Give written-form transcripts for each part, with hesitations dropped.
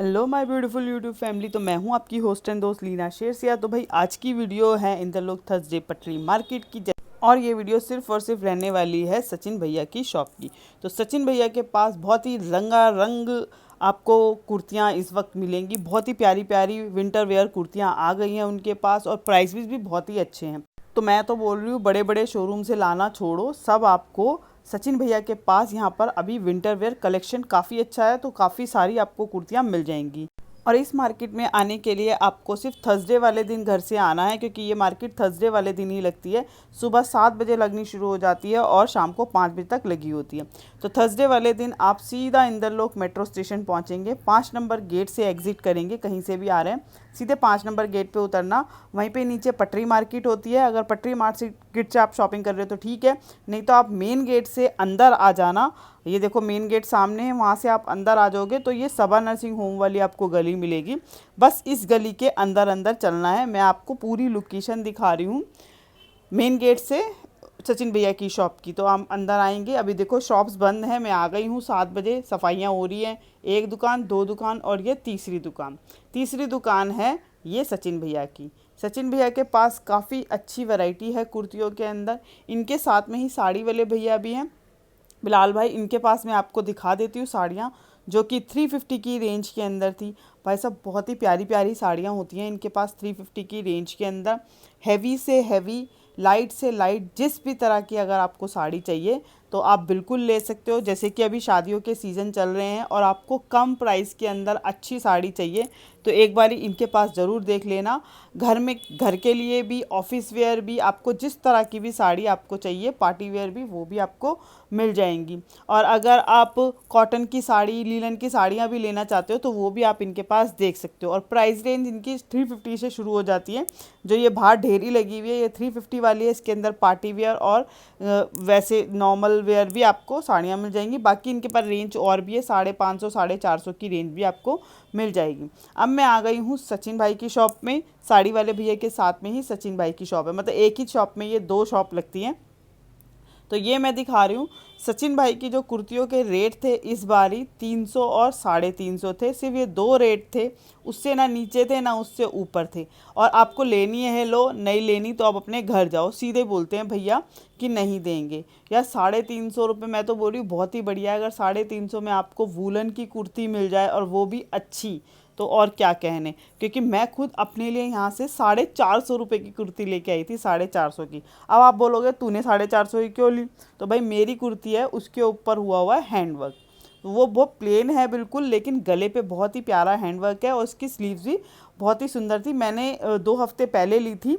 Hello my beautiful YouTube family. तो मैं हूं आपकी होस्ट एंड दोस्त लीना शेरसिया। तो भाई आज की वीडियो है इंटरलोक थर्सडे पटरी मार्केट की और ये वीडियो सिर्फ और सिर्फ रहने वाली है सचिन भैया की शॉप की। तो सचिन भैया के पास बहुत ही रंगारंग आपको कुर्तियाँ इस वक्त मिलेंगी। बहुत ही प्यारी प्यारी विंटर वेयर कुर्तियाँ आ गई हैं उनके पास और प्राइस भी बहुत ही अच्छे हैं। तो मैं तो बोल रही हूँ बड़े बड़े शोरूम से लाना छोड़ो, सब आपको सचिन भैया के पास यहाँ पर अभी विंटर वेयर कलेक्शन काफ़ी अच्छा है। तो काफ़ी सारी आपको कुर्तियाँ मिल जाएंगी। और इस मार्केट में आने के लिए आपको सिर्फ थर्सडे वाले दिन घर से आना है, क्योंकि ये मार्केट थर्सडे वाले दिन ही लगती है। सुबह 7 बजे लगनी शुरू हो जाती है और शाम को 5 बजे तक लगी होती है। तो थर्सडे वाले दिन आप सीधा इंदरलोक मेट्रो स्टेशन पहुंचेंगे, 5 नंबर गेट से एग्जिट करेंगे, कहीं से भी आ रहे हैं सीधे 5 नंबर गेट पे उतरना। वहीं पे नीचे पटरी मार्केट होती है। अगर पटरी मार्केट से आप शॉपिंग कर रहे हो तो ठीक है, नहीं तो आप मेन गेट से अंदर आ जाना। ये देखो मेन गेट सामने है, वहाँ से आप अंदर आ जाओगे तो ये सबा नर्सिंग होम वाली आपको गली मिलेगी। बस इस गली के अंदर अंदर चलना है। मैं आपको पूरी लोकेशन दिखा रही हूँ मेन गेट से सचिन भैया की शॉप की। तो हम अंदर आएंगे। अभी देखो शॉप्स बंद हैं, मैं आ गई हूँ 7 बजे। सफाइयाँ हो रही हैं, एक दुकान, दो दुकान और ये तीसरी दुकान। तीसरी दुकान है ये सचिन भैया की। सचिन भैया के पास काफ़ी अच्छी वैरायटी है कुर्तियों के अंदर। इनके साथ में ही साड़ी वाले भैया भी हैं बिलाल भाई। इनके पास मैं आपको दिखा देती हूँ साड़ियाँ जो कि 350 की रेंज के अंदर थी। भाई साहब बहुत ही प्यारी प्यारी साड़ियाँ होती हैं इनके पास 350 की रेंज के अंदर। हैवी से हैवी, लाइट से लाइट, जिस भी तरह की अगर आपको साड़ी चाहिए तो आप बिल्कुल ले सकते हो। जैसे कि अभी शादियों के सीज़न चल रहे हैं और आपको कम प्राइस के अंदर अच्छी साड़ी चाहिए तो एक बारी इनके पास ज़रूर देख लेना। घर में, घर के लिए भी, ऑफिस वेयर भी, आपको जिस तरह की भी साड़ी आपको चाहिए, पार्टी वेयर भी, वो भी आपको मिल जाएंगी। और अगर आप कॉटन की साड़ी, लीलन की साड़ियाँ भी लेना चाहते हो तो वो भी आप इनके पास देख सकते हो। और प्राइस रेंज इनकी 350 से शुरू हो जाती है। जो ये बाहर ढेरी लगी हुई है ये 350 वाली है। इसके अंदर पार्टी वेयर और वैसे नॉर्मल वेयर भी आपको साड़ियाँ मिल जाएंगी। बाकी इनके पास रेंज और भी है, 550 450 की रेंज भी आपको मिल जाएगी। अब मैं आ गई हूँ सचिन भाई की शॉप में। साड़ी वाले भैया के साथ में ही सचिन भाई की शॉप है, मतलब एक ही शॉप में ये 2 शॉप लगती हैं। तो ये मैं दिखा रही हूँ सचिन भाई की जो कुर्तियों के रेट थे इस बारी 300 और 350 थे। सिर्फ ये 2 रेट थे, उससे ना नीचे थे ना उससे ऊपर थे। और आपको लेनी है लो, नहीं लेनी तो आप अपने घर जाओ। सीधे बोलते हैं भैया कि नहीं देंगे। यार 350 रुपये, मैं तो बोल रही हूँ बहुत ही बढ़िया है। अगर 350 में आपको वूलन की कुर्ती मिल जाए और वो भी अच्छी, तो और क्या कहने। क्योंकि मैं खुद अपने लिए यहाँ से 450 रुपये की कुर्ती लेके आई थी, 450 की। अब आप बोलोगे तूने 450 की क्यों ली, तो भाई मेरी कुर्ती है, उसके ऊपर हुआ है हैंडवर्क। वो बहुत प्लेन है बिल्कुल, लेकिन गले पे बहुत ही प्यारा हैंडवर्क है और उसकी स्लीव्स भी बहुत ही सुंदर थी। मैंने 2 हफ्ते पहले ली थी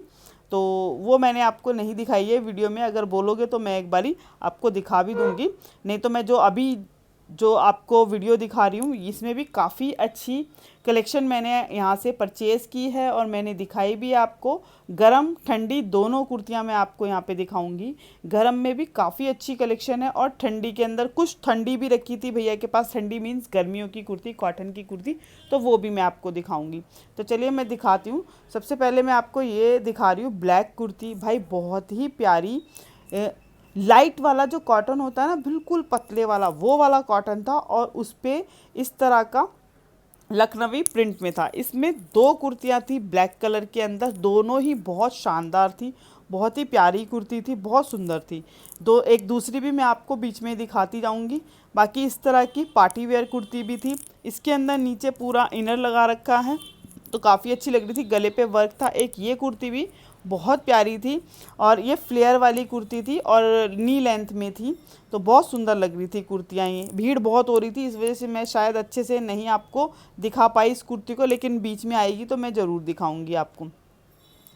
तो वो मैंने आपको नहीं दिखाई है वीडियो में। अगर बोलोगे तो मैं एक बारी आपको दिखा भी दूंगी। नहीं तो मैं जो आपको वीडियो दिखा रही हूँ इसमें भी काफ़ी अच्छी कलेक्शन मैंने यहाँ से परचेज़ की है और मैंने दिखाई भी है आपको। गरम ठंडी दोनों कुर्तियाँ मैं आपको यहाँ पे दिखाऊंगी। गरम में भी काफ़ी अच्छी कलेक्शन है और ठंडी के अंदर कुछ ठंडी भी रखी थी भैया के पास। ठंडी मीन्स गर्मियों की कुर्ती, कॉटन की कुर्ती, तो वो भी मैं आपको दिखाऊंगी। तो चलिए मैं दिखाती हूँ। सबसे पहले मैं आपको ये दिखा रही हूँ ब्लैक कुर्ती। भाई बहुत ही प्यारी, लाइट वाला जो कॉटन होता है ना, बिल्कुल पतले वाला, वो वाला कॉटन था और उस पर इस तरह का लखनवी प्रिंट में था। इसमें 2 कुर्तियाँ थी ब्लैक कलर के अंदर, दोनों ही बहुत शानदार थी। बहुत ही प्यारी कुर्ती थी, बहुत सुंदर थी। एक दूसरी भी मैं आपको बीच में दिखाती जाऊंगी। बाकी इस तरह की पार्टी वेयर कुर्ती भी थी। इसके अंदर नीचे पूरा इनर लगा रखा है तो काफ़ी अच्छी लग रही थी, गले पे वर्क था। एक ये कुर्ती भी बहुत प्यारी थी और ये फ्लेयर वाली कुर्ती थी और नी लेंथ में थी, तो बहुत सुंदर लग रही थी कुर्तियाँ। ये भीड़ बहुत हो रही थी, इस वजह से मैं शायद अच्छे से नहीं आपको दिखा पाई इस कुर्ती को, लेकिन बीच में आएगी तो मैं ज़रूर दिखाऊंगी आपको।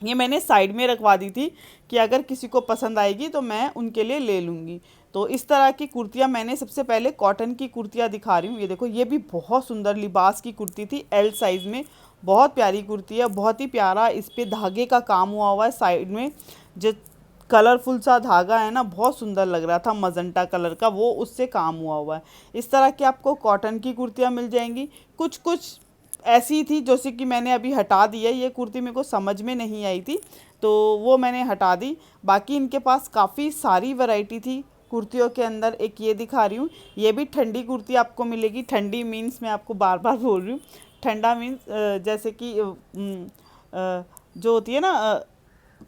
ये मैंने साइड में रखवा दी थी कि अगर किसी को पसंद आएगी तो मैं उनके लिए ले लूँगी। तो इस तरह की कुर्तियाँ मैंने सबसे पहले कॉटन की कुर्तियाँ दिखा रही हूँ। ये देखो ये भी बहुत सुंदर लिबास की कुर्ती थी, एल साइज़ में। बहुत प्यारी कुर्ती है, बहुत ही प्यारा इस पर धागे का काम हुआ है साइड में। जो कलरफुल सा धागा है ना, बहुत सुंदर लग रहा था, मजंटा कलर का, वो उससे काम हुआ है। इस तरह की आपको कॉटन की कुर्तियाँ मिल जाएंगी। कुछ कुछ ऐसी थी जैसे कि मैंने अभी हटा दी है। ये कुर्ती मेरे को समझ में नहीं आई थी तो वो मैंने हटा दी। बाकी इनके पास काफ़ी सारी वैरायटी थी कुर्तियों के अंदर। एक ये दिखा रही हूँ, ये भी ठंडी कुर्ती आपको मिलेगी। ठंडी मीन्स मैं आपको बार बार बोल रही हूँ, ठंडा मीन्स जैसे कि जो होती है ना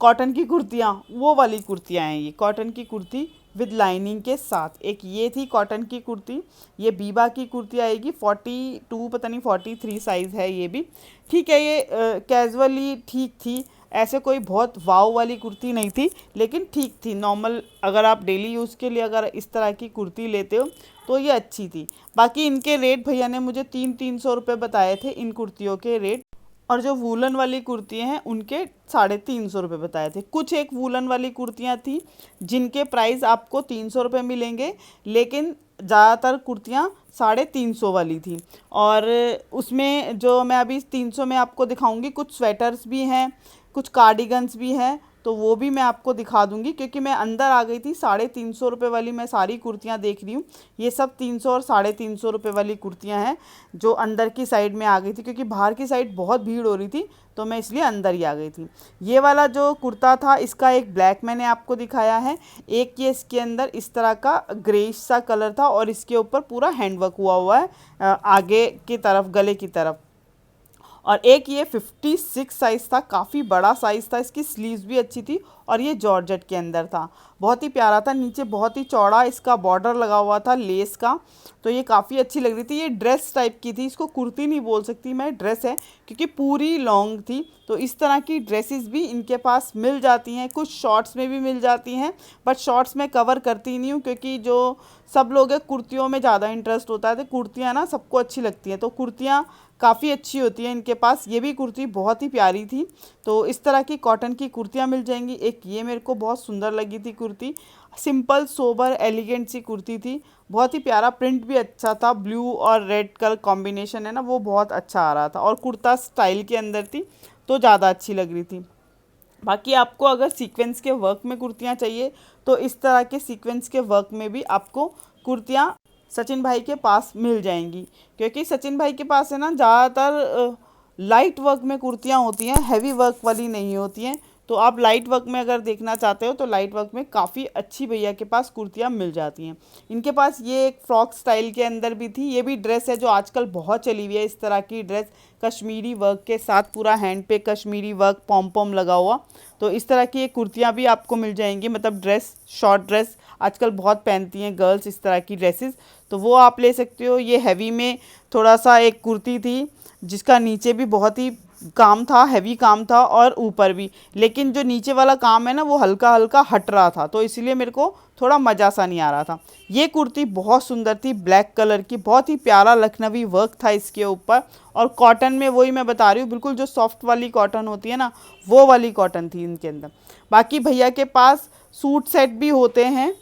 कॉटन की कुर्तियाँ, वो वाली कुर्तियाँ हैं ये, कॉटन की कुर्ती विद लाइनिंग के साथ। एक ये थी कॉटन की कुर्ती, ये बीबा की कुर्ती आएगी 42 पता नहीं 43 साइज़ है ये भी। ठीक है, ये कैजुअली ठीक थी, ऐसे कोई बहुत वाव वाली कुर्ती नहीं थी, लेकिन ठीक थी नॉर्मल। अगर आप डेली यूज़ के लिए अगर इस तरह की कुर्ती लेते हो तो ये अच्छी थी। बाकी इनके रेट भैया ने मुझे 300 रुपये बताए थे इन कुर्तियों के रेट, और जो वूलन वाली कुर्तियाँ हैं उनके 350 रुपये बताए थे। कुछ एक वूलन वाली कुर्तियाँ थी जिनके प्राइस आपको 300 रुपये मिलेंगे, लेकिन ज़्यादातर कुर्तियाँ 350 वाली थी। और उसमें जो मैं अभी 300 में आपको दिखाऊंगी, कुछ स्वेटर्स भी हैं, कुछ कार्डिगन्स भी हैं, तो वो भी मैं आपको दिखा दूंगी। क्योंकि मैं अंदर आ गई थी 350 रुपये वाली, मैं सारी कुर्तियाँ देख रही हूँ, ये सब 300 और 350 रुपये वाली कुर्तियाँ हैं जो अंदर की साइड में आ गई थी, क्योंकि बाहर की साइड बहुत भीड़ हो रही थी तो मैं इसलिए अंदर ही आ गई थी। ये वाला जो कुर्ता था इसका एक ब्लैक मैंने आपको दिखाया है, एक ये इसके अंदर इस तरह का ग्रेइश सा कलर था और इसके ऊपर पूरा हैंडवर्क हुआ है आगे की तरफ, गले की तरफ। और एक ये 56 साइज़ था, काफ़ी बड़ा साइज़ था, इसकी स्लीव्स भी अच्छी थी और ये जॉर्जेट के अंदर था, बहुत ही प्यारा था। नीचे बहुत ही चौड़ा इसका बॉर्डर लगा हुआ था लेस का, तो ये काफ़ी अच्छी लग रही थी। ये ड्रेस टाइप की थी, इसको कुर्ती नहीं बोल सकती मैं, ड्रेस है, क्योंकि पूरी लॉन्ग थी। तो इस तरह की ड्रेसेस भी इनके पास मिल जाती हैं, कुछ शॉर्ट्स में भी मिल जाती हैं, बट शॉर्ट्स में कवर करती नहीं हूँ, क्योंकि जो सब लोग हैं कुर्तियों में ज़्यादा इंटरेस्ट होता है, तो कुर्तियाँ ना सबको अच्छी लगती हैं, तो कुर्तियाँ काफ़ी अच्छी होती हैं इनके पास। ये भी कुर्ती बहुत ही प्यारी थी। तो इस तरह की कॉटन की कुर्तियाँ मिल जाएंगी। एक ये मेरे को बहुत सुंदर लगी थी कुर्ती, सिंपल सोबर एलिगेंट सी कुर्ती थी, बहुत ही प्यारा, प्रिंट भी अच्छा था, ब्लू और रेड कलर कॉम्बिनेशन है ना, वो बहुत अच्छा आ रहा था, और कुर्ता स्टाइल के अंदर थी तो ज़्यादा अच्छी लग रही थी। बाकी आपको अगर सीक्वेंस के वर्क में कुर्तियाँ चाहिए तो इस तरह के सीक्वेंस के वर्क में भी आपको कुर्तियाँ सचिन भाई के पास मिल जाएंगी, क्योंकि सचिन भाई के पास है ना ज़्यादातर लाइट वर्क में कुर्तियाँ होती हैं, हैवी वर्क वाली नहीं होती हैं। तो आप लाइट वर्क में अगर देखना चाहते हो तो लाइट वर्क में काफ़ी अच्छी भैया के पास कुर्तियाँ मिल जाती हैं। इनके पास ये एक फ्रॉक स्टाइल के अंदर भी थी, ये भी ड्रेस है जो आजकल बहुत चली हुई है, इस तरह की ड्रेस कश्मीरी वर्क के साथ, पूरा हैंड पे कश्मीरी वर्क पॉम पॉम लगा हुआ। तो इस तरह की कुर्तियाँ भी आपको मिल जाएंगी, मतलब ड्रेस, शॉर्ट ड्रेस आजकल बहुत पहनती हैं गर्ल्स इस तरह की ड्रेसेस, तो वो आप ले सकते हो। ये हैवी में थोड़ा सा एक कुर्ती थी जिसका नीचे भी बहुत ही काम था, हैवी काम था, और ऊपर भी, लेकिन जो नीचे वाला काम है ना वो हल्का हल्का हट रहा था, तो इसलिए मेरे को थोड़ा मज़ा सा नहीं आ रहा था। ये कुर्ती बहुत सुंदर थी, ब्लैक कलर की, बहुत ही प्यारा लखनवी वर्क था इसके ऊपर, और कॉटन में वही मैं बता रही हूँ, बिल्कुल जो सॉफ्ट वाली कॉटन होती है ना वो वाली कॉटन थी इनके अंदर। बाकी भैया के पास सूट सेट भी होते हैं,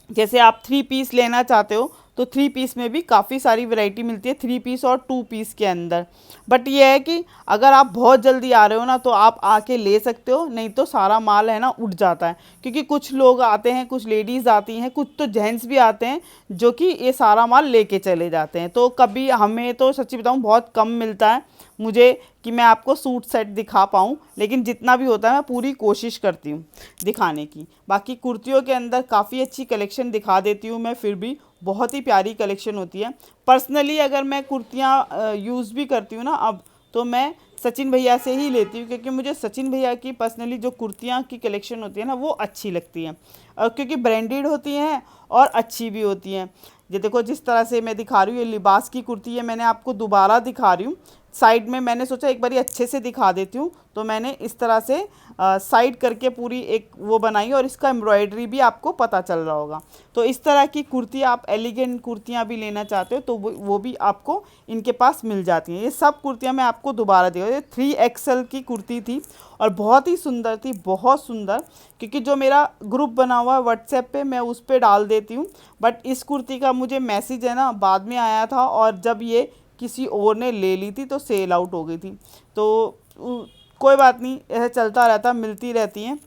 जैसे आप 3 पीस लेना चाहते हो तो 3 पीस में भी काफ़ी सारी वैरायटी मिलती है, 3 पीस और 2 पीस के अंदर। बट ये है कि अगर आप बहुत जल्दी आ रहे हो ना तो आप आके ले सकते हो, नहीं तो सारा माल है ना उठ जाता है, क्योंकि कुछ लोग आते हैं, कुछ लेडीज़ आती हैं, कुछ तो जेंट्स भी आते हैं जो कि ये सारा माल लेके चले जाते हैं। तो कभी हमें तो सच्ची बताऊँ बहुत कम मिलता है मुझे कि मैं आपको सूट सेट दिखा पाऊँ, लेकिन जितना भी होता है मैं पूरी कोशिश करती हूँ दिखाने की। बाकी कुर्तियों के अंदर काफ़ी अच्छी कलेक्शन दिखा देती हूँ मैं, फिर भी बहुत ही प्यारी कलेक्शन होती है। पर्सनली अगर मैं कुर्तियाँ यूज़ भी करती हूँ ना अब, तो मैं सचिन भैया से ही लेती हूँ, क्योंकि मुझे सचिन भैया की पर्सनली जो कुर्तियाँ की कलेक्शन होती है ना वो अच्छी लगती हैं, और क्योंकि ब्रांडेड होती हैं और अच्छी भी होती हैं। ये देखो जिस तरह से मैं दिखा रही हूँ, ये लिबास की कुर्ती है, मैंने आपको दोबारा दिखा रही हूँ साइड में, मैंने सोचा एक बारी अच्छे से दिखा देती हूँ, तो मैंने इस तरह से साइड करके पूरी एक वो बनाई, और इसका एम्ब्रॉयडरी भी आपको पता चल रहा होगा। तो इस तरह की कुर्ती आप एलिगेंट कुर्तियाँ भी लेना चाहते हो तो वो भी आपको इनके पास मिल जाती हैं। ये सब कुर्तियाँ मैं आपको दोबारा दिखा, ये 3XL की कुर्ती थी और बहुत ही सुंदर थी, बहुत सुंदर, क्योंकि जो मेरा ग्रुप बना हुआ है व्हाट्सएप पे मैं उस पर डाल देती हूँ, बट इस कुर्ती का मुझे मैसेज है ना बाद में आया था, और जब ये किसी और ने ले ली थी तो सेल आउट हो गई थी। तो कोई बात नहीं, ऐसा चलता रहता, मिलती रहती हैं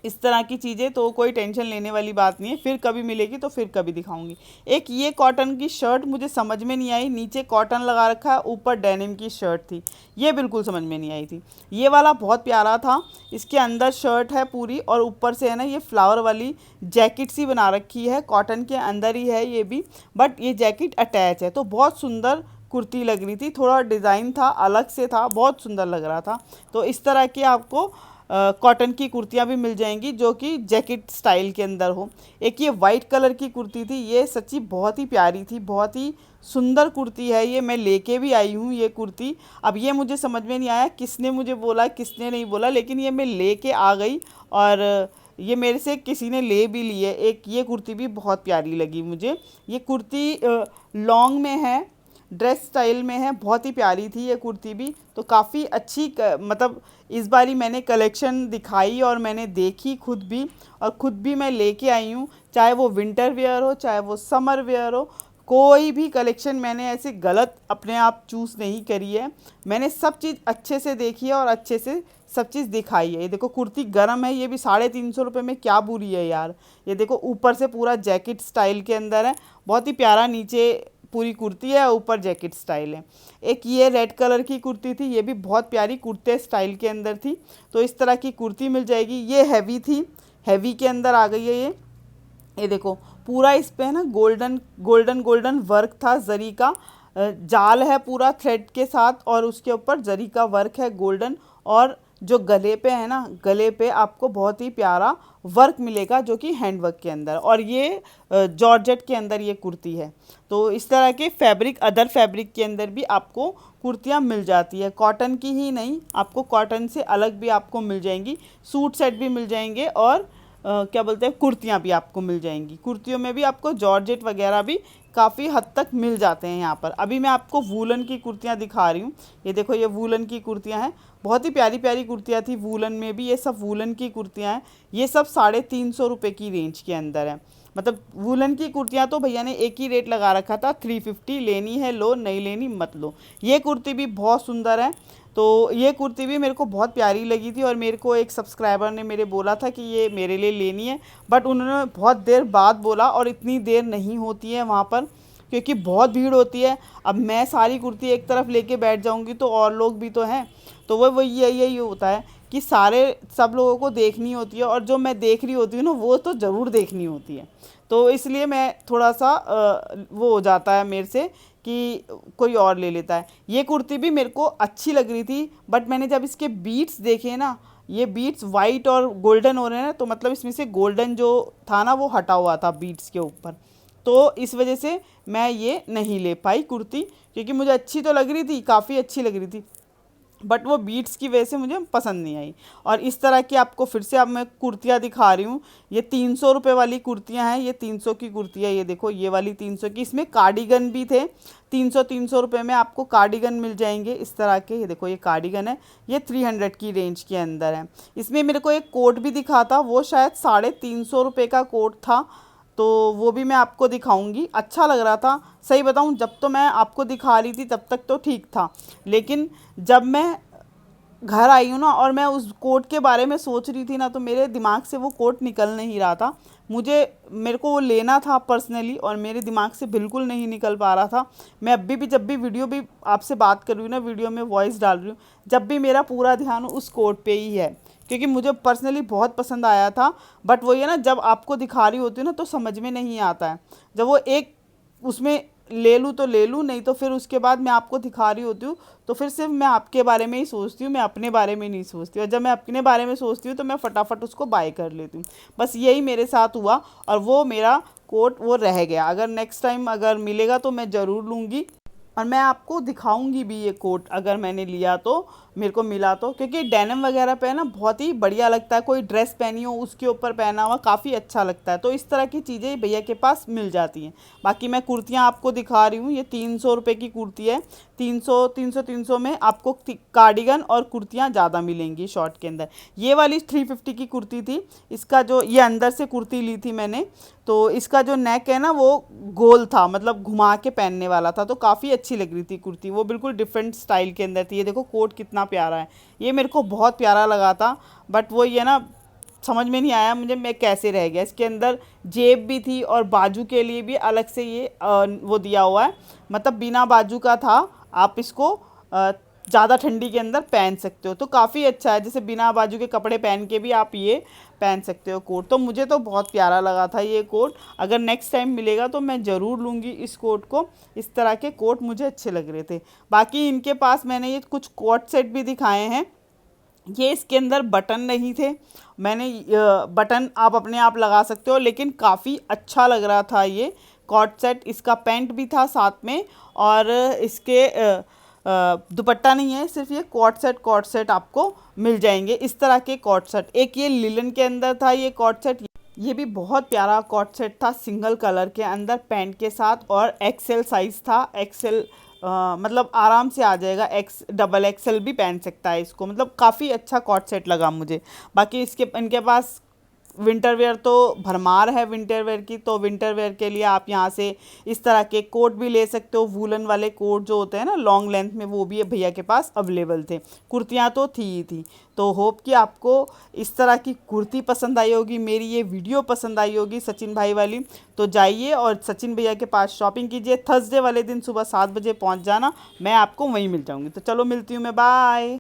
इस तरह की चीज़ें, तो कोई टेंशन लेने वाली बात नहीं है, फिर कभी मिलेगी तो फिर कभी दिखाऊंगी। एक ये कॉटन की शर्ट मुझे समझ में नहीं आई, नीचे कॉटन लगा रखा है, ऊपर डेनिम की शर्ट थी, ये बिल्कुल समझ में नहीं आई थी। ये वाला बहुत प्यारा था, इसके अंदर शर्ट है पूरी और ऊपर से है ना ये फ्लावर वाली जैकेट सी बना रखी है, कॉटन के अंदर ही है ये भी, बट ये जैकेट अटैच है, तो बहुत सुंदर कुर्ती लग रही थी, थोड़ा डिज़ाइन था, अलग से था, बहुत सुंदर लग रहा था। तो इस तरह की आपको कॉटन की कुर्तियाँ भी मिल जाएंगी जो कि जैकेट स्टाइल के अंदर हो। एक ये वाइट कलर की कुर्ती थी, ये सच्ची बहुत ही प्यारी थी, बहुत ही सुंदर कुर्ती है ये। मैं लेके भी आई हूँ ये कुर्ती। अब ये मुझे समझ में नहीं आया किसने मुझे बोला किसने नहीं बोला, लेकिन ये मैं लेके आ गई और ये मेरे से किसी ने ले भी ली है। एक ये कुर्ती भी बहुत प्यारी लगी मुझे। ये कुर्ती लॉन्ग में है, ड्रेस स्टाइल में है, बहुत ही प्यारी थी ये कुर्ती भी। तो काफ़ी अच्छी मतलब इस बारी मैंने कलेक्शन दिखाई और मैंने देखी खुद भी, और ख़ुद भी मैं लेके आई हूँ। चाहे वो विंटर वेयर हो, चाहे वो समर वेयर हो, कोई भी कलेक्शन मैंने ऐसे गलत अपने आप चूज़ नहीं करी है। मैंने सब चीज़ अच्छे से देखी है और अच्छे से सब चीज़ दिखाई है। ये देखो कुर्ती गरम है, ये भी 350 रुपये में क्या बुरी है यार। ये देखो ऊपर से पूरा जैकेट स्टाइल के अंदर है, बहुत ही प्यारा नीचे पूरी कुर्ती है, ऊपर जैकेट स्टाइल है। एक ये रेड कलर की कुर्ती थी, ये भी बहुत प्यारी कुर्ते स्टाइल के अंदर थी। तो इस तरह की कुर्ती मिल जाएगी। ये हैवी थी, हैवी के अंदर आ गई है ये देखो पूरा इस पे है ना गोल्डन गोल्डन गोल्डन वर्क था, जरी का जाल है पूरा थ्रेड के साथ, और उसके ऊपर जरी का वर्क है गोल्डन। और जो गले पे है ना, गले पे आपको बहुत ही प्यारा वर्क मिलेगा जो कि हैंड वर्क के अंदर, और ये जॉर्जेट के अंदर ये कुर्ती है। तो इस तरह के फैब्रिक, अदर फैब्रिक के अंदर भी आपको कुर्तियाँ मिल जाती है, कॉटन की ही नहीं, आपको कॉटन से अलग भी आपको मिल जाएंगी। सूट सेट भी मिल जाएंगे और क्या बोलते हैं, कुर्तियाँ भी आपको मिल जाएंगी। कुर्तियों में भी आपको जॉर्जेट वगैरह भी काफ़ी हद तक मिल जाते हैं यहाँ पर। अभी मैं आपको वूलन की कुर्तियाँ दिखा रही हूँ। ये देखो ये वूलन की कुर्तियाँ हैं, बहुत ही प्यारी प्यारी कुर्तियाँ थी वूलन में भी। ये सब वूलन की कुर्तियाँ हैं, ये सब 350 रुपये की रेंज के अंदर है। मतलब वूलन की कुर्तियाँ तो भैया ने एक ही रेट लगा रखा था 350, लेनी है लो, नहीं लेनी मत लो। ये कुर्ती भी बहुत सुंदर है। तो ये कुर्ती भी मेरे को बहुत प्यारी लगी थी, और मेरे को एक सब्सक्राइबर ने मेरे बोला था कि ये मेरे लिए लेनी है, बट उन्होंने बहुत देर बाद बोला, और इतनी देर नहीं होती है वहाँ पर क्योंकि बहुत भीड़ होती है। अब मैं सारी कुर्ती एक तरफ लेके बैठ जाऊँगी तो और लोग भी तो हैं, तो वही यही होता है कि सब लोगों को देखनी होती है, और जो मैं देख रही होती हूँ ना वो तो ज़रूर देखनी होती है। तो इसलिए मैं थोड़ा सा वो हो जाता है मेरे से कि कोई और ले लेता है। ये कुर्ती भी मेरे को अच्छी लग रही थी, बट मैंने जब इसके बीट्स देखे ना, ये बीट्स वाइट और गोल्डन हो रहे हैं ना, तो मतलब इसमें से गोल्डन जो था ना वो हटा हुआ था बीट्स के ऊपर, तो इस वजह से मैं ये नहीं ले पाई कुर्ती। क्योंकि मुझे अच्छी तो लग रही थी, काफ़ी अच्छी लग रही थी, बट वो बीट्स की वजह से मुझे पसंद नहीं आई। और इस तरह की आपको फिर से अब मैं कुर्तियाँ दिखा रही हूँ। ये 300 रुपये वाली कुर्तियाँ हैं, ये 300 की कुर्ती है। ये देखो ये वाली 300 की, इसमें कार्डिगन भी थे। 300 रुपये में आपको कार्डिगन मिल जाएंगे इस तरह के। ये देखो ये कार्डिगन है, ये 300 की रेंज के अंदर है। इसमें मेरे को एक कोट भी दिखा था, वो शायद 350 रुपये का कोट था, तो वो भी मैं आपको दिखाऊंगी। अच्छा लग रहा था, सही बताऊं जब तो मैं आपको दिखा रही थी तब तक तो ठीक था, लेकिन जब मैं घर आई हूँ ना और मैं उस कोट के बारे में सोच रही थी ना, तो मेरे दिमाग से वो कोट निकल नहीं रहा था। मेरे को वो लेना था पर्सनली, और मेरे दिमाग से बिल्कुल नहीं निकल पा रहा था। मैं अभी भी जब भी वीडियो भी आपसे बात कर रही हूँ ना, वीडियो में वॉइस डाल रही हूँ, जब भी मेरा पूरा ध्यान उस कोट पे ही है, क्योंकि मुझे पर्सनली बहुत पसंद आया था। बट वो ये ना, जब आपको दिखा रही होती है ना तो समझ में नहीं आता है। जब वो एक उसमें ले लूँ तो ले लूँ, नहीं तो फिर उसके बाद मैं आपको दिखा रही होती हूँ तो फिर सिर्फ मैं आपके बारे में ही सोचती हूँ, मैं अपने बारे में नहीं सोचती। और जब मैं अपने बारे में सोचती हूँ तो मैं फटाफट उसको बाय कर लेती हूँ। बस यही मेरे साथ हुआ, और वो मेरा कोट वो रह गया। अगर नेक्स्ट टाइम अगर मिलेगा तो मैं ज़रूर लूँगी, और मैं आपको दिखाऊंगी भी ये कोट अगर मैंने लिया तो, मेरे को मिला तो। क्योंकि डेनिम वगैरह पे ना बहुत ही बढ़िया लगता है, कोई ड्रेस पहनी हो उसके ऊपर पहना हुआ काफ़ी अच्छा लगता है। तो इस तरह की चीज़ें भैया के पास मिल जाती हैं। बाकी मैं कुर्तियाँ आपको दिखा रही हूँ, ये 300 रुपये की कुर्ती है। 300 में आपको कार्डिगन और कुर्तियाँ ज़्यादा मिलेंगी शॉर्ट के अंदर। ये वाली 350 की कुर्ती थी। इसका जो ये अंदर से कुर्ती ली थी मैंने, तो इसका जो नेक है ना वो गोल था, मतलब घुमा के पहनने वाला था, तो काफ़ी अच्छी लग रही थी कुर्ती। वो बिल्कुल डिफरेंट स्टाइल के अंदर थी। ये देखो कोट कितना प्यारा है, ये मेरे को बहुत प्यारा लगा था। बट वो ये ना समझ में नहीं आया मुझे मैं कैसे रह गया। इसके अंदर जेब भी थी और बाजू के लिए भी अलग से ये वो दिया हुआ है, मतलब बिना बाजू का था। आप इसको ज़्यादा ठंडी के अंदर पहन सकते हो। तो काफ़ी अच्छा है, जैसे बिना बाजू के कपड़े पहन के भी आप ये पहन सकते हो कोट। तो मुझे तो बहुत प्यारा लगा था ये कोट। अगर नेक्स्ट टाइम मिलेगा तो मैं ज़रूर लूँगी इस कोट को। इस तरह के कोट मुझे अच्छे लग रहे थे। बाकी इनके पास मैंने ये कुछ कोट सेट भी दिखाए हैं। ये इसके अंदर बटन नहीं थे, मैंने बटन आप अपने आप लगा सकते हो, लेकिन काफ़ी अच्छा लग रहा था ये कॉट सेट। इसका पैंट भी था साथ में, और इसके दुपट्टा नहीं है, सिर्फ ये कॉट सेट आपको मिल जाएंगे इस तरह के कॉट सेट। एक ये लिलन के अंदर था ये कॉट सेट, ये भी बहुत प्यारा कॉट सेट था, सिंगल कलर के अंदर पैंट के साथ, और एक्सेल साइज़ था। एक्सेल मतलब आराम से आ जाएगा, डबल एक्सेल भी पहन सकता है इसको। मतलब काफ़ी अच्छा कॉट सेट लगा मुझे। बाकी इनके पास विंटर वेयर तो भरमार है विंटर वेयर की। तो विंटर वेयर के लिए आप यहाँ से इस तरह के कोट भी ले सकते हो। वूलन वाले कोट जो होते हैं ना लॉन्ग लेंथ में, वो भी भैया के पास अवेलेबल थे। कुर्तियाँ तो थी ही थी। तो होप कि आपको इस तरह की कुर्ती पसंद आई होगी, मेरी ये वीडियो पसंद आई होगी सचिन भाई वाली। तो जाइए और सचिन भैया के पास शॉपिंग कीजिए। थर्सडे वाले दिन सुबह 7 बजे पहुँच जाना, मैं आपको वहीं मिल जाऊँगी। तो चलो मिलती हूँ मैं, बाय।